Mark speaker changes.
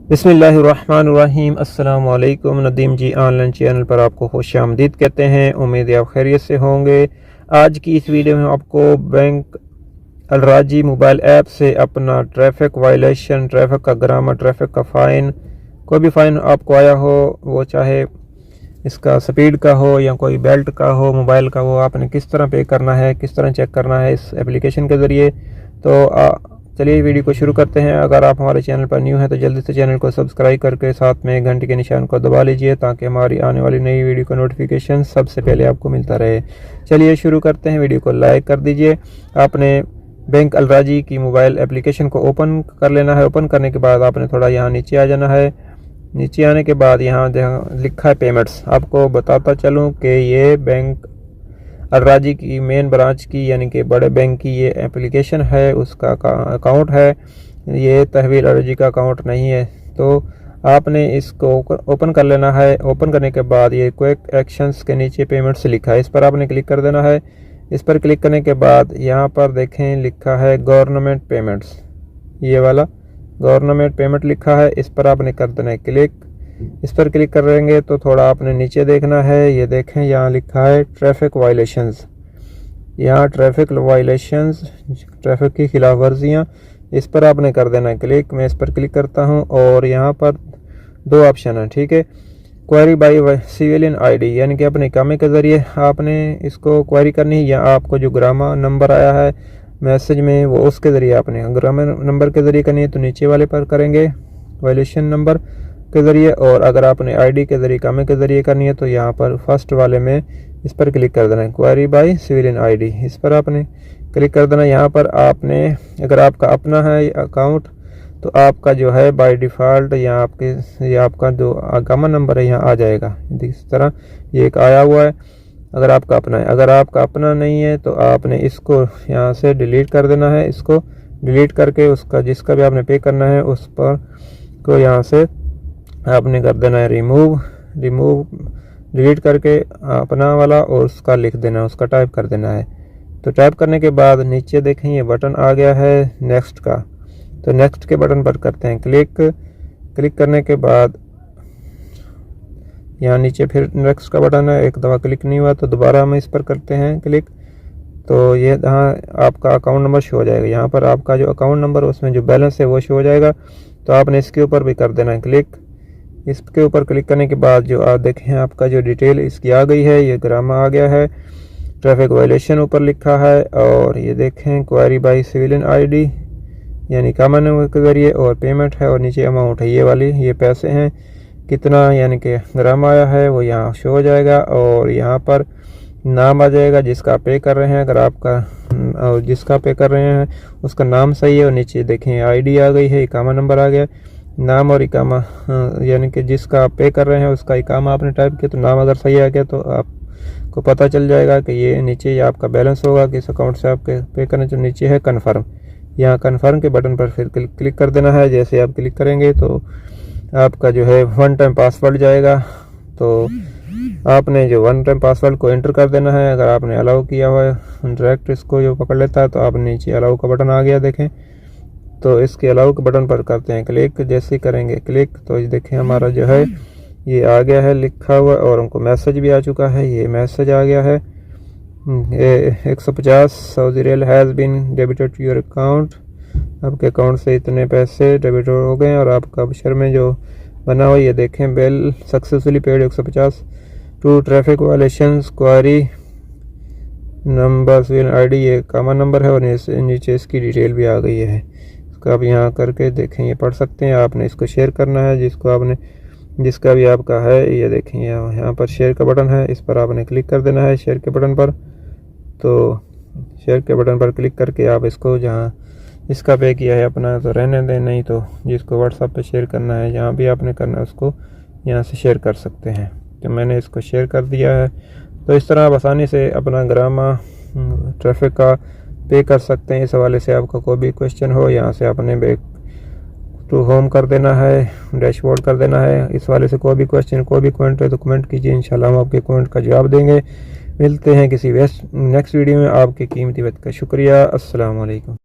Speaker 1: बिस्मिल्लाहिर्रहमानिर्रहीम। अस्सलाम वालेकुम। नदीम जी ऑनलाइन चैनल पर आपको खुशामदीद कहते हैं। उम्मीद है आप खैरियत से होंगे। आज की इस वीडियो में आपको बैंक अलराजी मोबाइल ऐप से अपना ट्रैफिक वायलेशन, ट्रैफिक का ग्रामर, ट्रैफिक का फ़ाइन, कोई भी फ़ाइन आपको आया हो, वो चाहे इसका स्पीड का हो या कोई बेल्ट का हो, मोबाइल का हो, आपने किस तरह पे करना है, किस तरह चेक करना है इस एप्लीकेशन के ज़रिए। तो चलिए वीडियो को शुरू करते हैं। अगर आप हमारे चैनल पर न्यू हैं तो जल्दी से चैनल को सब्सक्राइब करके साथ में घंटे के निशान को दबा लीजिए ताकि हमारी आने वाली नई वीडियो का नोटिफिकेशन सबसे पहले आपको मिलता रहे। चलिए शुरू करते हैं। वीडियो को लाइक कर दीजिए। आपने बैंक अलराजी की मोबाइल एप्लीकेशन को ओपन कर लेना है। ओपन करने के बाद आपने थोड़ा यहाँ नीचे आ जाना है। नीचे आने के बाद यहाँ लिखा है पेमेंट्स। आपको बताता चलूँ कि ये बैंक अलराजी की मेन ब्रांच की यानी कि बड़े बैंक की ये एप्लीकेशन है, उसका अकाउंट है। ये तहवील अलराजी का अकाउंट नहीं है। तो आपने इसको ओपन कर लेना है। ओपन करने के बाद ये क्विक एक्शंस के नीचे पेमेंट्स लिखा है, इस पर आपने क्लिक कर देना है। इस पर क्लिक करने के बाद यहाँ पर देखें लिखा है गवर्नमेंट पेमेंट्स, ये वाला गवर्नमेंट पेमेंट लिखा है, इस पर आपने कर देना है क्लिक। इस पर क्लिक करेंगे तो थोड़ा आपने नीचे देखना है। ये देखें यहाँ लिखा है ट्रैफिक वायलेशंस। यहाँ ट्रैफिक वायलेशंस, ट्रैफिक की खिलाफ वर्जियाँ, इस पर आपने कर देना है क्लिक। मैं इस पर क्लिक करता हूँ और यहाँ पर दो ऑप्शन है, ठीक है। क्वेरी बाय सिविलियन आईडी यानी कि अपने इकामे के ज़रिए आपने इसको क्वेरी करनी है, या आपको जो ग्रामा नंबर आया है मैसेज में वो उसके ज़रिए आपने ग्रामा नंबर के ज़रिए करनी है तो नीचे वाले पर करेंगे वायलेशन नंबर के ज़रिए। और अगर आपने आईडी के ज़रिए, कामे के ज़रिए करनी है तो यहाँ पर फर्स्ट वाले में इस पर क्लिक कर देना है क्वेरी बाय सिविलियन आईडी, इस पर आपने क्लिक कर देना। यहाँ पर आपने अगर आपका अपना है अकाउंट तो आपका जो है बाय डिफ़ॉल्ट यहाँ आपके आपका जो कामा नंबर है यहाँ आ जाएगा। इस तरह ये एक आया हुआ है अगर आपका अपना है। अगर आपका अपना नहीं है तो आपने इसको यहाँ से डिलीट कर देना है। इसको डिलीट करके उसका जिसका भी आपने पे करना है उस पर को यहाँ से आपने कर देना है रिमूव डिलीट करके अपना वाला और उसका लिख देना है, उसका टाइप कर देना है। तो टाइप करने के बाद नीचे देखें ये बटन आ गया है नेक्स्ट का, तो नेक्स्ट के बटन पर करते हैं क्लिक करने के बाद यहाँ नीचे फिर नेक्स्ट का बटन है। एक दफ़ा क्लिक नहीं हुआ तो दोबारा हम इस पर करते हैं क्लिक। तो ये यहाँ आपका अकाउंट नंबर शो हो जाएगा। यहाँ पर आपका जो अकाउंट नंबर उसमें जो बैलेंस है वो शो हो जाएगा। तो आपने इसके ऊपर भी कर देना है क्लिक। इसके ऊपर क्लिक करने के बाद जो आप देखें आपका जो डिटेल इसकी आ गई है, ये ग्रामा आ गया है, ट्रैफिक वायलेशन ऊपर लिखा है, और ये देखें क्वेरी बाय सिविलियन आईडी यानी कामा नंबर के ज़रिए, और पेमेंट है और नीचे अमाउंट है ये वाली, ये पैसे हैं कितना यानी कि ग्राम आया है वो यहाँ शो हो जाएगा। और यहाँ पर नाम आ जाएगा जिसका पे कर रहे हैं। अगर आपका जिसका पे कर रहे हैं उसका नाम सही है और नीचे देखें आईडी आ गई है, इकामा नंबर आ गया। नाम और इकामा यानी कि जिसका आप पे कर रहे हैं उसका इकामा आपने टाइप किया तो नाम अगर सही आ गया तो आपको पता चल जाएगा कि ये नीचे ये आपका बैलेंस होगा किस अकाउंट से आपके पे करने। जो नीचे है कन्फर्म, यहाँ कन्फर्म के बटन पर फिर क्लिक कर देना है। जैसे आप क्लिक करेंगे तो आपका जो है वन टाइम पासवर्ड जाएगा, तो आपने जो वन टाइम पासवर्ड को एंटर कर देना है। अगर आपने अलाउ किया हुआ है डायरेक्ट इसको जो पकड़ लेता है तो आप नीचे अलाउ का बटन आ गया देखें, तो इसके अलाउ के बटन पर करते हैं क्लिक। जैसे ही करेंगे क्लिक तो देखें हमारा जो है ये आ गया है लिखा हुआ, और हमको मैसेज भी आ चुका है। ये मैसेज आ गया है 150 Saudi riyal has been debited to your account, आपके अकाउंट से इतने पैसे डेबिट हो गए और आपका अबशर में जो बना हुआ ये देखें bill successfully paid 150 to traffic violations query number civilian ID, ये कामा नंबर है और नीचे इसकी डिटेल भी आ गई है। इसको आप यहाँ करके देखें ये पढ़ सकते हैं। आपने इसको शेयर करना है जिसको आपने जिसका भी आपका है, ये देखें यहाँ पर शेयर का बटन है, इस पर आपने क्लिक कर देना है शेयर के बटन पर। तो शेयर के बटन पर क्लिक करके आप इसको जहाँ इसका पे किया है अपना तो रहने दें, नहीं तो जिसको व्हाट्सएप पे शेयर करना है जहाँ भी आपने करना है उसको यहाँ से शेयर कर सकते हैं। तो मैंने इसको शेयर कर दिया है। तो इस तरह आप आसानी से अपना ग्रामा ट्रैफिक का पे कर सकते हैं। इस हवाले से आपका कोई भी क्वेश्चन हो यहाँ से आपने बैक टू होम कर देना है, डैशबोर्ड कर देना है। इस वाले से कोई भी क्वेश्चन कोई भी कमेंट है तो कमेंट कीजिए, इंशाल्लाह हम आपके कमेंट का जवाब देंगे। मिलते हैं किसी नेक्स्ट वीडियो में। आपके कीमती वक्त का शुक्रिया। अस्सलाम वालेकुम।